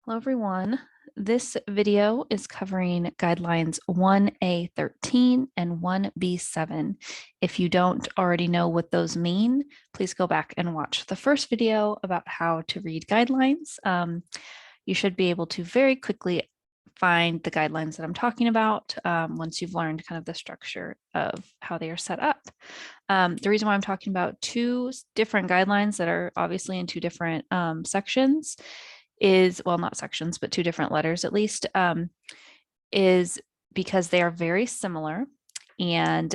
Hello, everyone. This video is covering guidelines 1.A.13 and 1.B.7. If you don't already know what those mean, please go back and watch the first video about how to read guidelines. You should be able to very quickly find the guidelines that I'm talking about once you've learned kind of the structure of how they are set up. The reason why I'm talking about two different guidelines that are obviously in two different sections is, well, not sections, but two different letters at least, is because they are very similar and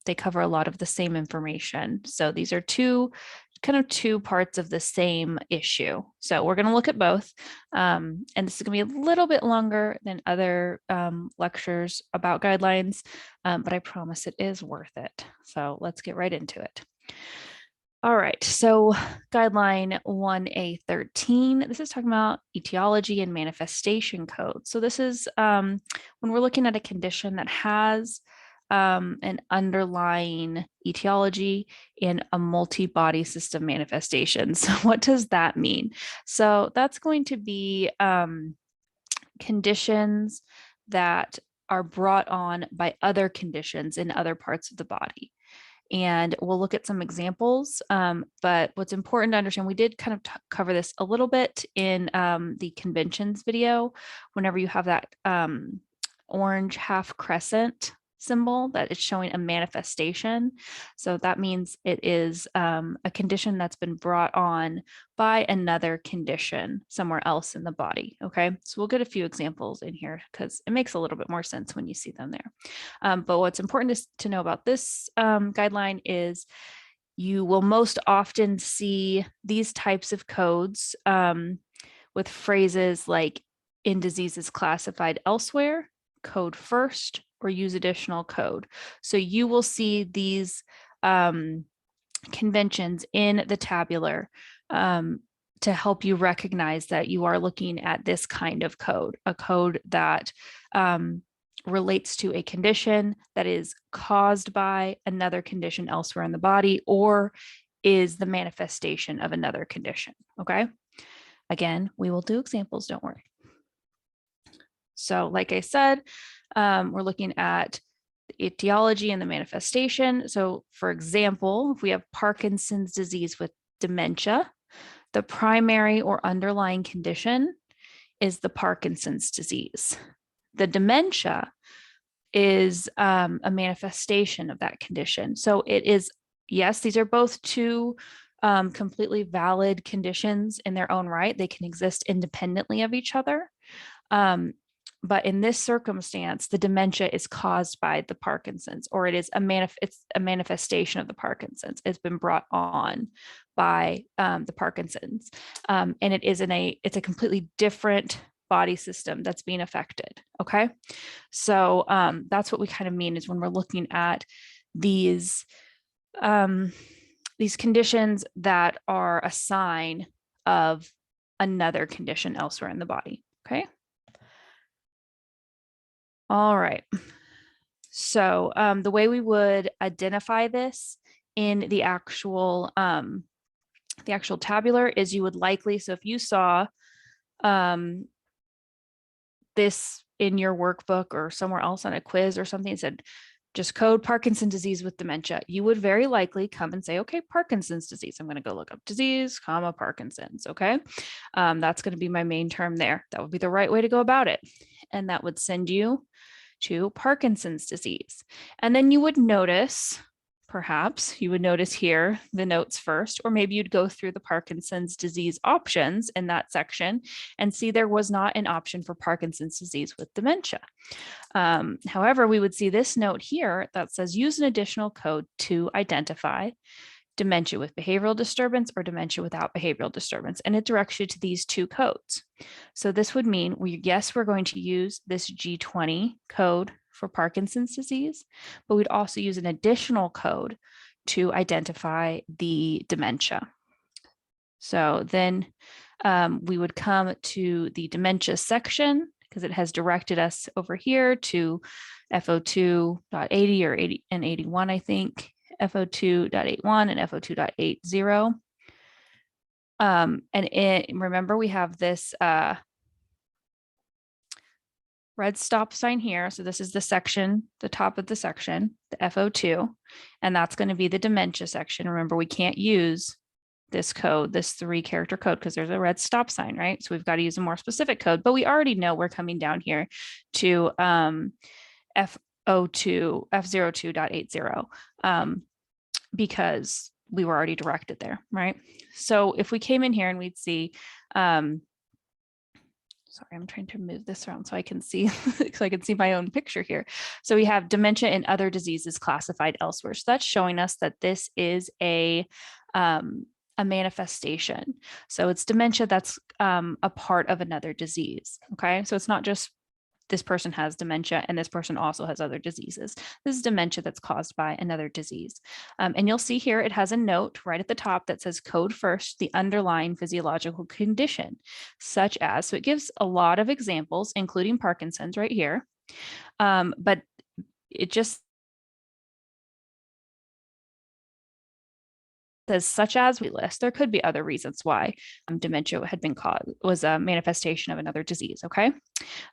they cover a lot of the same information. So these are two parts of the same issue. So we're going to look at both. And this is going to be a little bit longer than other lectures about guidelines, but I promise it is worth it. So let's get right into it. All right, so guideline 1.A.13, this is talking about etiology and manifestation codes. So this is when we're looking at a condition that has an underlying etiology in a multi-body system manifestation. So what does that mean? So that's going to be conditions that are brought on by other conditions in other parts of the body. And we'll look at some examples, but what's important to understand, we did kind of cover this a little bit in the conventions video. Whenever you have that orange half crescent symbol, that it's showing a manifestation. So that means it is a condition that's been brought on by another condition somewhere else in the body. Okay, so we'll get a few examples in here because it makes a little bit more sense when you see them there. But what's important to know about this guideline is you will most often see these types of codes with phrases like "in diseases classified elsewhere," "code first," or "use additional code." So you will see these conventions in the tabular to help you recognize that you are looking at this kind of code, a code that relates to a condition that is caused by another condition elsewhere in the body or is the manifestation of another condition. Okay. Again, we will do examples, don't worry. So like I said, we're looking at the etiology and the manifestation. So for example, if we have Parkinson's disease with dementia, the primary or underlying condition is the Parkinson's disease. The dementia is a manifestation of that condition. So it is, yes, these are both two completely valid conditions in their own right. They can exist independently of each other. But in this circumstance, the dementia is caused by the Parkinson's, or it is it's a manifestation of the Parkinson's. It's been brought on by the Parkinson's, and it's a completely different body system that's being affected. Okay, so that's what we kind of mean is when we're looking at these conditions that are a sign of another condition elsewhere in the body. Okay. All right. So the way we would identify this in the actual tabular is you would likely, so if you saw this in your workbook or somewhere else on a quiz or something, it said just code Parkinson's disease with dementia, you would very likely come and say, okay, Parkinson's disease. I'm going to go look up disease, Parkinson's. Okay. That's going to be my main term there. That would be the right way to go about it. And that would send you to Parkinson's disease. And then you would notice, perhaps you would notice here the notes first, or maybe you'd go through the Parkinson's disease options in that section and see there was not an option for Parkinson's disease with dementia. However, we would see this note here that says use an additional code to identify dementia with behavioral disturbance or dementia without behavioral disturbance, and it directs you to these two codes. So this would mean we're going to use this G20 code for Parkinson's disease, but we'd also use an additional code to identify the dementia. So then we would come to the dementia section because it has directed us over here to FO2.80 or 80 and 81, I think. FO2.81 and FO2.80. And remember, we have this red stop sign here. So this is the section, the top of the section, the FO2, and that's going to be the dementia section. Remember, we can't use this code, this 3-character code, because there's a red stop sign, right? So we've got to use a more specific code, but we already know we're coming down here to FO2, F02.80, because we were already directed there, right? So if we came in here and we'd see, sorry, I'm trying to move this around so I can see, so I can see my own picture here. So we have dementia and other diseases classified elsewhere. So that's showing us that this is a manifestation. So it's dementia that's a part of another disease. Okay, so it's not just this person has dementia and this person also has other diseases. This is dementia that's caused by another disease. And you'll see here, it has a note right at the top that says code first, the underlying physiological condition, such as, so it gives a lot of examples, including Parkinson's right here. But it just says such as we list. There could be other reasons why dementia had been caused, was a manifestation of another disease, okay?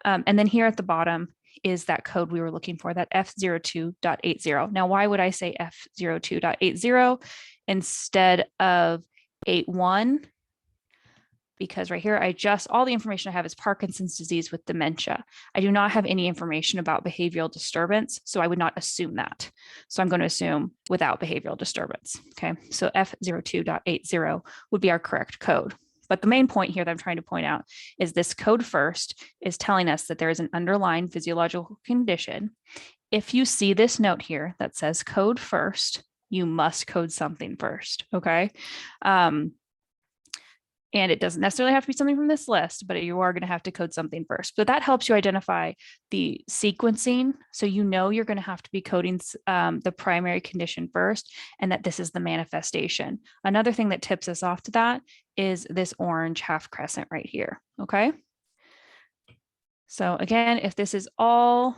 And then here at the bottom is that code we were looking for, that F02.80. Now, why would I say F02.80 instead of 81? Because right here, all the information I have is Parkinson's disease with dementia. I do not have any information about behavioral disturbance, so I would not assume that. So I'm going to assume without behavioral disturbance. Okay, so F02.80 would be our correct code. But the main point here that I'm trying to point out is this code first is telling us that there is an underlying physiological condition. If you see this note here that says code first, you must code something first, okay? And it doesn't necessarily have to be something from this list, but you are going to have to code something first. But that helps you identify the sequencing. So you know you're going to have to be coding the primary condition first, and that this is the manifestation. Another thing that tips us off to that is this orange half crescent right here, okay? So again, if this is all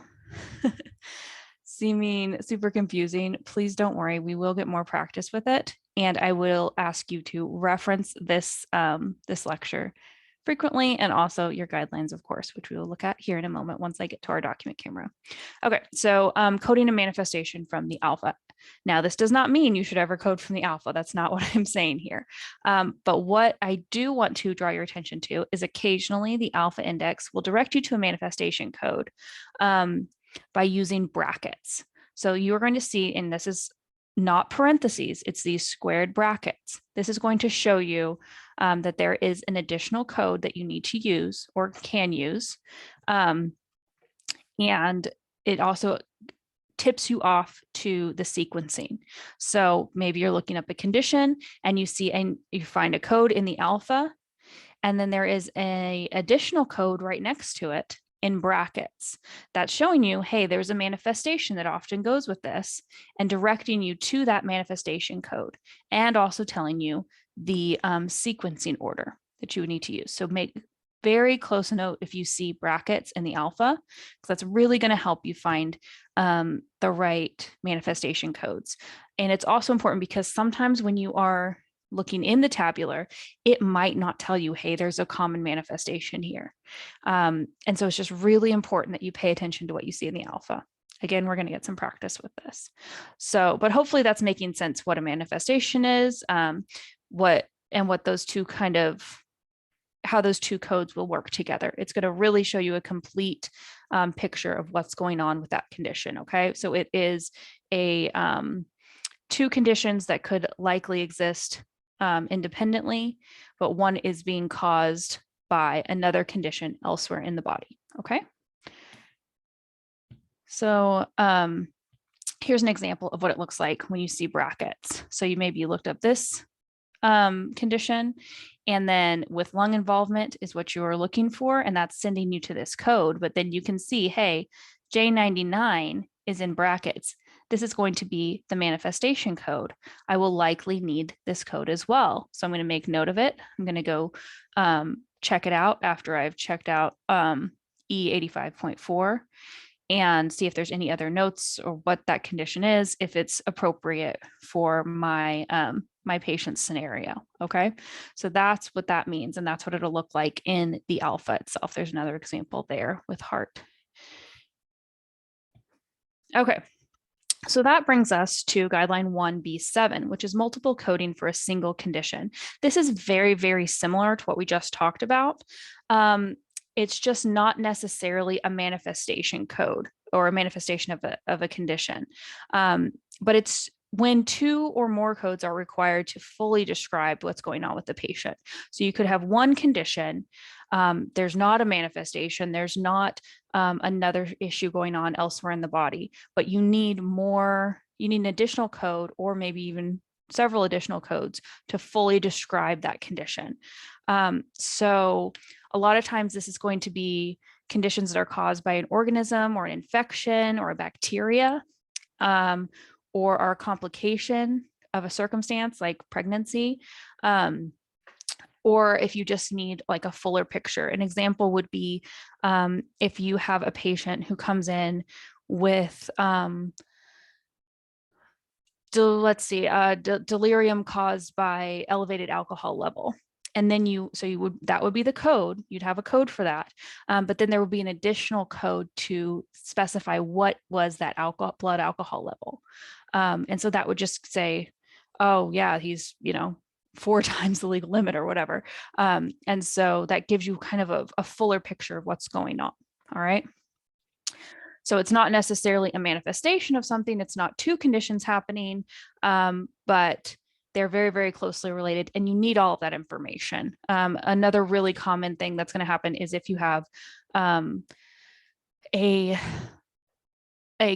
seeming super confusing, please don't worry. We will get more practice with it. And I will ask you to reference this, this lecture frequently, and also your guidelines, of course, which we will look at here in a moment once I get to our document camera. Okay, so coding a manifestation from the alpha. Now, this does not mean you should ever code from the alpha. That's not what I'm saying here. But what I do want to draw your attention to is occasionally the alpha index will direct you to a manifestation code by using brackets. So you're going to see, and this is not parentheses, it's these squared brackets. This is going to show you that there is an additional code that you need to use or can use. And it also tips you off to the sequencing. So maybe you're looking up a condition and you see, and you find a code in the alpha, and then there is an additional code right next to it in brackets that's showing you, hey, there's a manifestation that often goes with this, and directing you to that manifestation code, and also telling you the sequencing order that you would need to use. So make very close note if you see brackets in the alpha, because that's really going to help you find the right manifestation codes. And it's also important because sometimes when you are looking in the tabular, it might not tell you, hey, there's a common manifestation here. And so it's just really important that you pay attention to what you see in the alpha. Again, we're going to get some practice with this. So, but hopefully that's making sense what a manifestation is, what those two kind of, how those two codes will work together. It's going to really show you a complete picture of what's going on with that condition. Okay, so it is a two conditions that could likely exist independently, but one is being caused by another condition elsewhere in the body. Okay. So here's an example of what it looks like when you see brackets. So you maybe looked up this condition, and then with lung involvement is what you are looking for, and that's sending you to this code. But then you can see, hey, J99 is in brackets. This is going to be the manifestation code. I will likely need this code as well. So I'm going to make note of it. I'm going to go check it out after I've checked out E85.4 and see if there's any other notes or what that condition is, if it's appropriate for my my patient's scenario. Okay, so that's what that means, and that's what it'll look like in the alpha itself. There's another example there with heart Okay. So that brings us to guideline 1.B.7, which is multiple coding for a single condition. This is very, very similar to what we just talked about. It's just not necessarily a manifestation code or a manifestation of a condition. But it's when two or more codes are required to fully describe what's going on with the patient. So you could have one condition, there's not a manifestation, there's not another issue going on elsewhere in the body, but you need an additional code or maybe even several additional codes to fully describe that condition. So a lot of times this is going to be conditions that are caused by an organism or an infection or a bacteria, or are a complication of a circumstance like pregnancy. Or if you just need like a fuller picture. An example would be if you have a patient who comes in with, delirium caused by elevated alcohol level. And then that would be the code. You'd have a code for that. But then there would be an additional code to specify what was that blood alcohol level. And so that would just say, oh yeah, he's, 4 times the legal limit or whatever. And so that gives you kind of a fuller picture of what's going on. All right. So it's not necessarily a manifestation of something. It's not two conditions happening, but they're very, very closely related, and you need all of that information. Another really common thing that's going to happen is if you have a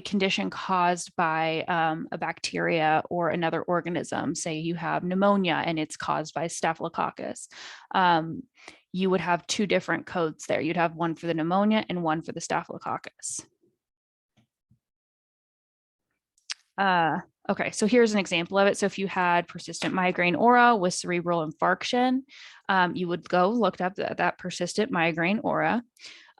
condition caused by a bacteria or another organism, say you have pneumonia and it's caused by staphylococcus, you would have two different codes there. You'd have one for the pneumonia and one for the staphylococcus. Okay, so here's an example of it. So if you had persistent migraine aura with cerebral infarction, you would go look up that persistent migraine aura.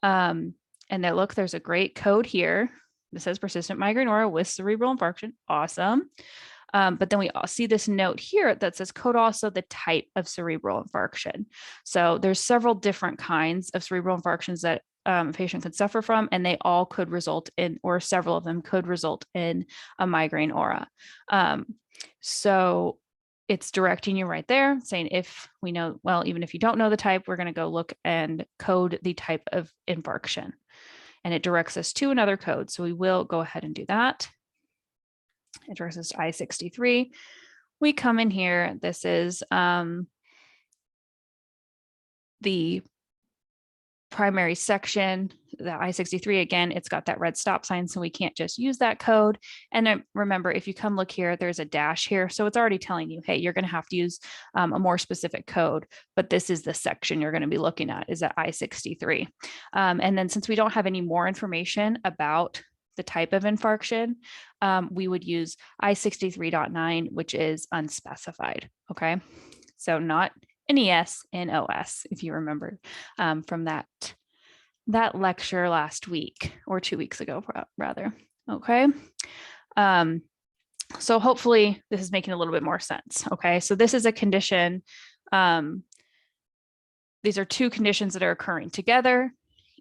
And then look, there's a great code here. This says persistent migraine aura with cerebral infarction. Awesome. But then we all see this note here that says code also the type of cerebral infarction. So there's several different kinds of cerebral infarctions that a patient could suffer from, and they all could result in, or several of them could result in a migraine aura. So it's directing you right there saying, if we know, well, even if you don't know the type, we're going to go look and code the type of infarction. And it directs us to another code. So we will go ahead and do that. It directs us to I-63. We come in here. This is the primary section, the I-63. Again, it's got that red stop sign, so we can't just use that code. And then remember, if you come look here, there's a dash here. So it's already telling you, hey, you're going to have to use a more specific code, but this is the section you're going to be looking at, is at I-63. And then since we don't have any more information about the type of infarction, we would use I-63.9, which is unspecified. Okay, so not NES, NOS, if you remember from that lecture last week, or 2 weeks ago, rather. Okay. So hopefully this is making a little bit more sense. Okay, so this is a condition. These are two conditions that are occurring together,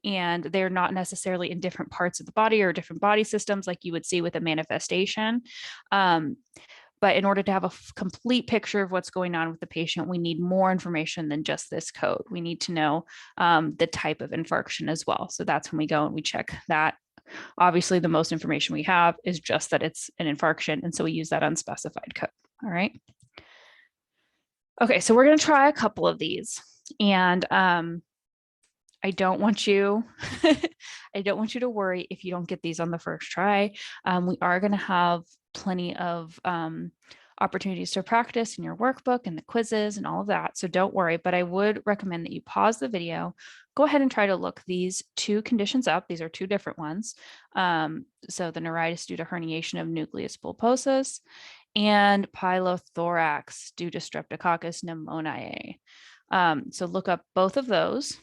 and they're not necessarily in different parts of the body or different body systems like you would see with a manifestation. But in order to have a complete picture of what's going on with the patient, we need more information than just this code. We need to know the type of infarction as well. So that's when we go and we check that. Obviously, the most information we have is just that it's an infarction. And so we use that unspecified code. All right. Okay, so we're going to try a couple of these. And I don't want you to worry if you don't get these on the first try. We are going to have plenty of opportunities to practice in your workbook and the quizzes and all of that. So don't worry, but I would recommend that you pause the video, go ahead and try to look these two conditions up. These are two different ones. So the neuritis due to herniation of nucleus pulposus and pylothorax due to Streptococcus pneumoniae. So look up both of those.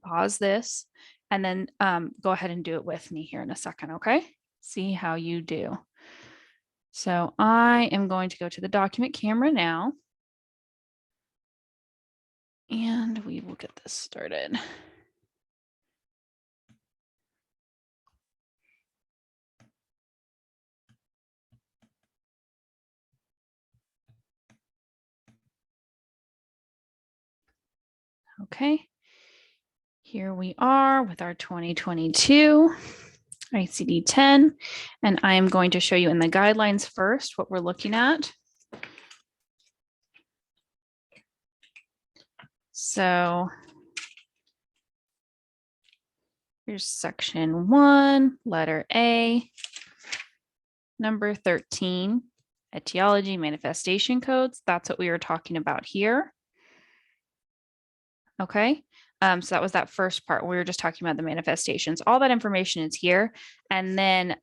Pause this, and then go ahead and do it with me here in a second, okay? See how you do. So I am going to go to the document camera now, and we will get this started. Okay. Here we are with our 2022 ICD-10, and I am going to show you in the guidelines first what we're looking at. So here's section 1, letter A, number 13, etiology, manifestation codes. That's what we were talking about here. Okay. So that was that first part. We were just talking about the manifestations. All that information is here. And then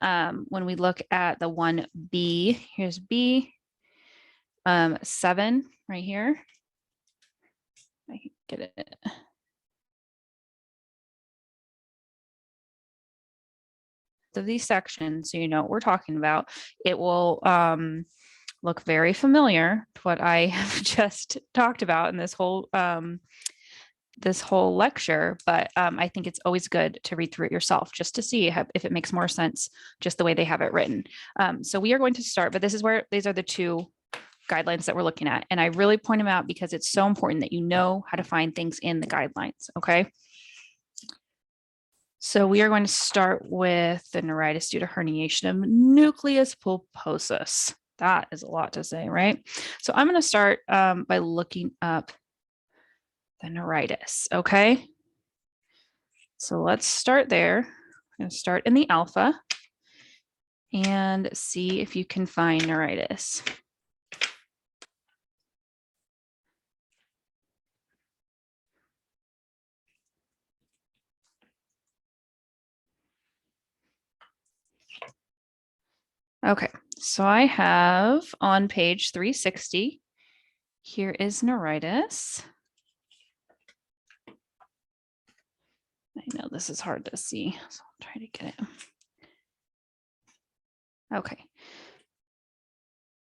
when we look at the 1B, here's B, 7 right here. I can get it. So these sections, so you know what we're talking about, it will look very familiar to what I have just talked about in this whole lecture, but I think it's always good to read through it yourself just to see if it makes more sense just the way they have it written. So we are going to start, but these are the two guidelines that we're looking at. And I really point them out because it's so important that you know how to find things in the guidelines, okay? So we are going to start with the neuritis due to herniation of nucleus pulposus. That is a lot to say, right? So I'm going to start by looking up the neuritis, okay? So let's start there. I'm going to start in the alpha and see if you can find neuritis. Okay, so I have on page 360, here is neuritis. I know this is hard to see, so I'll try to get it. Okay.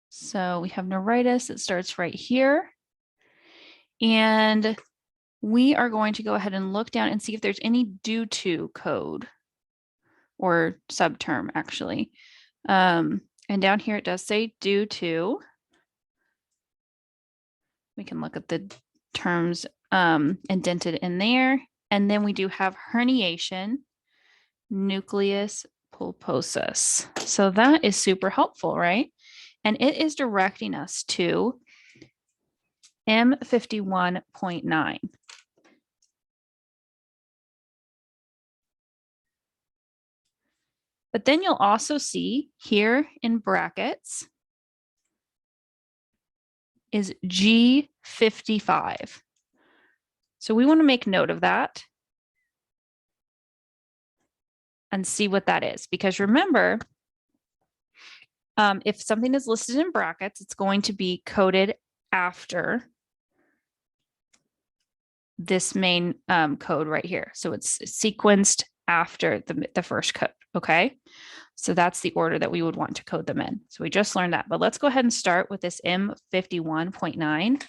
So we have neuritis. It starts right here. And we are going to go ahead and look down and see if there's any due to code or subterm, actually. And down here it does say due to. We can look at the terms indented in there. And then we do have herniation, nucleus pulposus. So that is super helpful, right? And it is directing us to M51.9. But then you'll also see here in brackets is G55. So we want to make note of that and see what that is. Because remember, if something is listed in brackets, it's going to be coded after this main code right here. So it's sequenced after the first code, okay? So that's the order that we would want to code them in. So we just learned that, but let's go ahead and start with this M51.9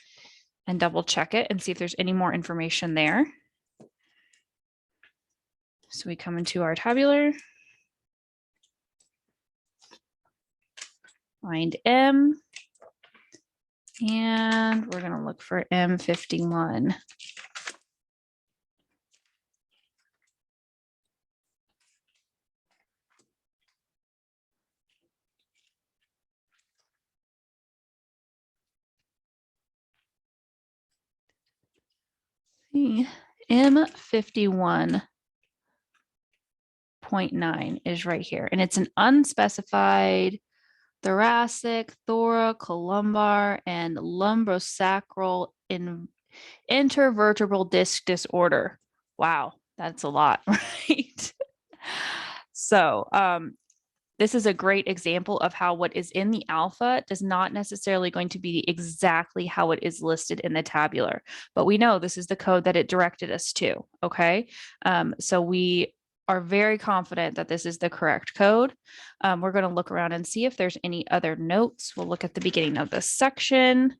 and double check it and see if there's any more information there. So we come into our tabular, find M, and we're going to look for M51. M51.9 is right here, and it's an unspecified thoracic, thoracolumbar, and lumbosacral intervertebral disc disorder. Wow, that's a lot, right? So this is a great example of how what is in the alpha does not necessarily going to be exactly how it is listed in the tabular, but we know this is the code that it directed us to, okay? So we are very confident that this is the correct code. We're going to look around and see if there's any other notes. We'll look at the beginning of this section.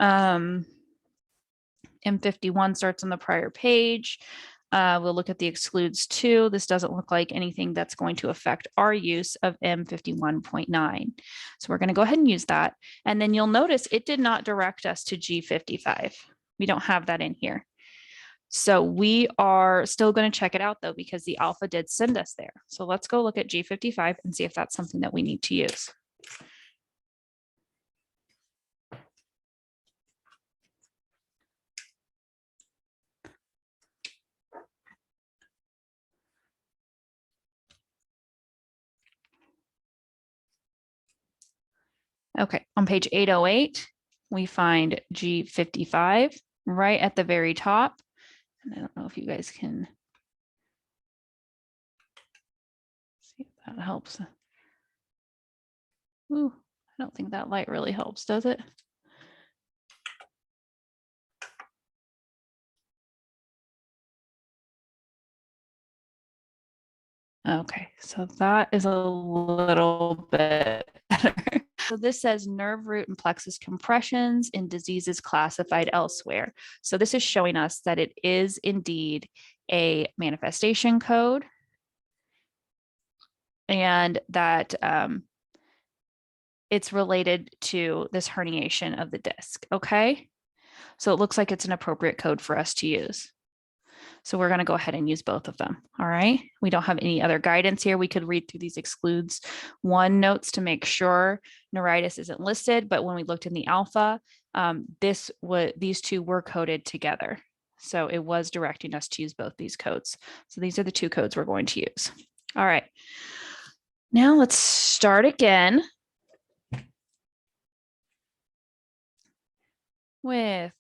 M51 starts on the prior page. We'll look at the excludes too. This doesn't look like anything that's going to affect our use of M51.9. So we're going to go ahead and use that. And then you'll notice it did not direct us to G55. We don't have that in here. So we are still going to check it out though, because the alpha did send us there. So let's go look at G55 and see if that's something that we need to use. Okay, on page 808, we find G55 right at the very top. And I don't know if you guys can see if that helps. Ooh, I don't think that light really helps, does it? Okay, so that is a little bit better. So this says nerve root and plexus compressions in diseases classified elsewhere. So this is showing us that it is indeed a manifestation code, and that it's related to this herniation of the disc. Okay, so it looks like it's an appropriate code for us to use. So we're going to go ahead and use both of them. All right. We don't have any other guidance here. We could read through these excludes one notes to make sure neuritis isn't listed. But when we looked in the alpha, these two were coded together. So it was directing us to use both these codes. So these are the two codes we're going to use. All right. Now let's start again with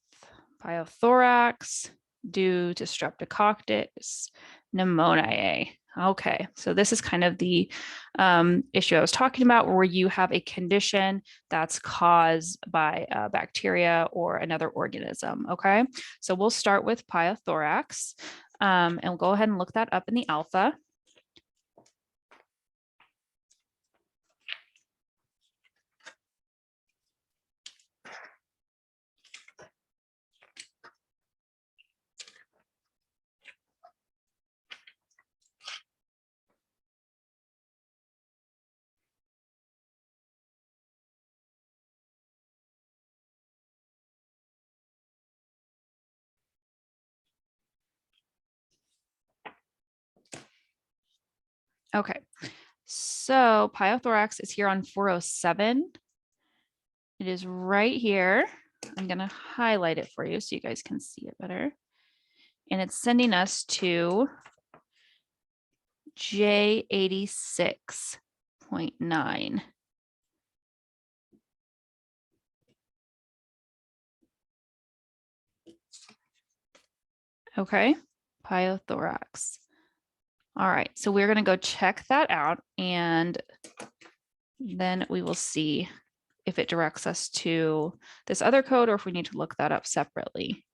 pyothorax due to streptococcus pneumoniae. Okay, so this is kind of the issue I was talking about, where you have a condition that's caused by bacteria or another organism. Okay, so we'll start with pyothorax, and we'll go ahead and look that up in the alpha. Okay, so pyothorax is here on 407. It is right here. I'm going to highlight it for you so you guys can see it better. And it's sending us to J86.9. Okay, pyothorax. All right, so we're going to go check that out, and then we will see if it directs us to this other code or if we need to look that up separately.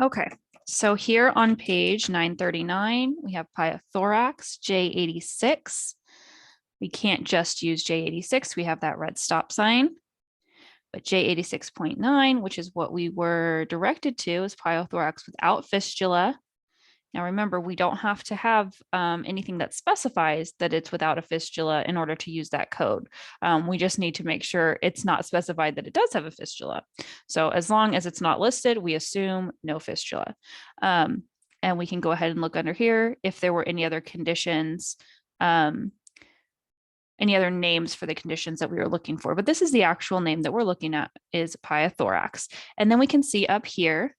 Okay, so here on page 939, we have pyothorax, J86. We can't just use J86, we have that red stop sign. But J86.9, which is what we were directed to, is pyothorax without fistula. Now remember, we don't have to have anything that specifies that it's without a fistula in order to use that code. We just need to make sure it's not specified that it does have a fistula. So as long as it's not listed, we assume no fistula. And we can go ahead and look under here if there were any other conditions, any other names for the conditions that we were looking for. But this is the actual name that we're looking at, is pyothorax. And then we can see up here,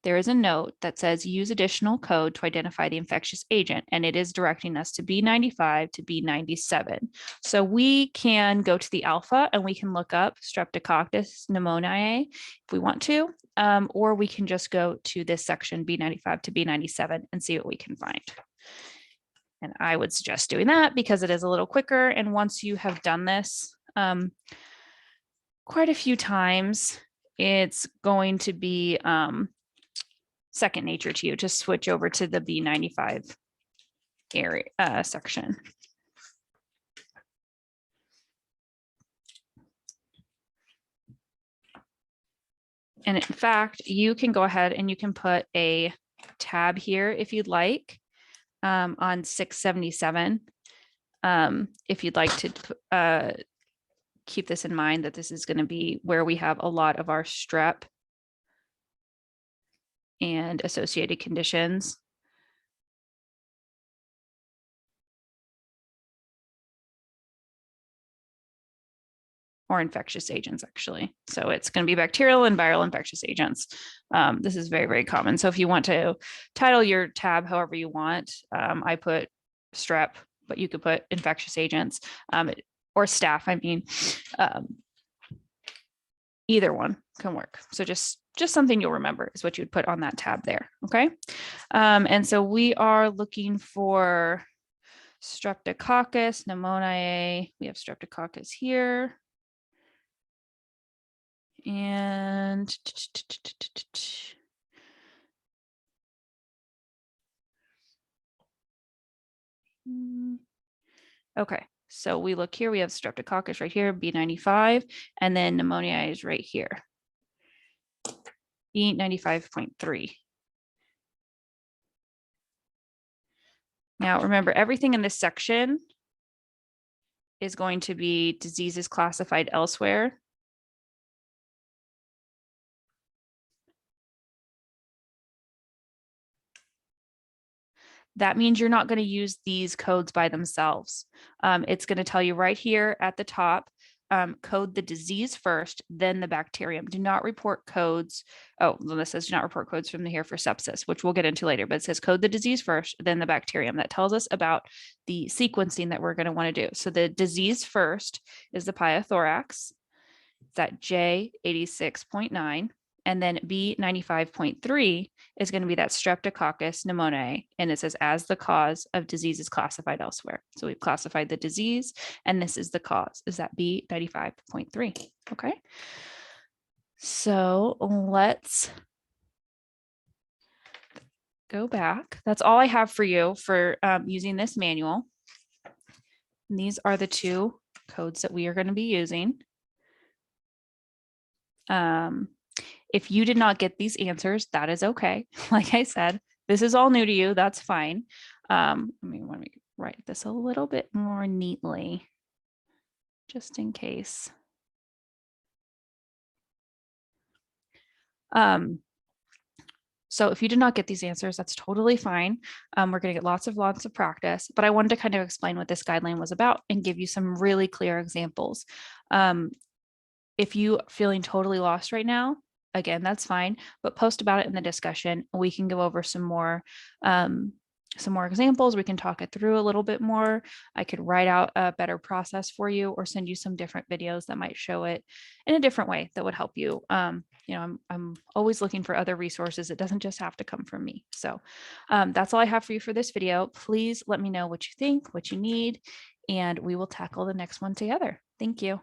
there is a note that says use additional code to identify the infectious agent, and it is directing us to B95 to B97. So we can go to the alpha and we can look up streptococcus pneumoniae if we want to, or we can just go to this section B95 to B97 and see what we can find. And I would suggest doing that because it is a little quicker. And once you have done this, quite a few times, it's going to be second nature to you to switch over to the B95 area section. And in fact, you can go ahead and you can put a tab here if you'd like on 677. If you'd like to keep this in mind, that this is going to be where we have a lot of our strep and associated conditions. Or infectious agents, actually. So it's going to be bacterial and viral infectious agents. This is very, very common. So if you want to title your tab however you want, I put strep, but you could put infectious agents or staph. I mean, either one can work. So just something you'll remember is what you would put on that tab there. Okay. And so we are looking for Streptococcus pneumoniae. We have Streptococcus here. And okay, so we look here, we have Streptococcus right here, B95, and then pneumonia is right here, B95.3. Now remember, everything in this section is going to be diseases classified elsewhere. That means you're not going to use these codes by themselves. It's going to tell you right here at the top, code the disease first, then the bacterium. Do not report codes. Oh, well, this says do not report codes from here for sepsis, which we'll get into later, but it says code the disease first, then the bacterium. That tells us about the sequencing that we're going to want to do. So the disease first is the pyothorax. It's at J86.9. And then B95.3 is going to be that Streptococcus pneumoniae. And it says as the cause of diseases classified elsewhere. So we've classified the disease and this is the cause, is that B95.3. Okay. So let's go back. That's all I have for you for using this manual. And these are the two codes that we are going to be using. If you did not get these answers, that is okay. Like I said, this is all new to you. That's fine. Let me write this a little bit more neatly, just in case. So if you did not get these answers, that's totally fine. We're going to get lots of practice, but I wanted to kind of explain what this guideline was about and give you some really clear examples. If you feeling totally lost right now, again, that's fine, but post about it in the discussion. We can go over some more examples. We can talk it through a little bit more. I could write out a better process for you or send you some different videos that might show it in a different way that would help you. You know, I'm always looking for other resources. It doesn't just have to come from me. So that's all I have for you for this video. Please let me know what you think, what you need, and we will tackle the next one together. Thank you.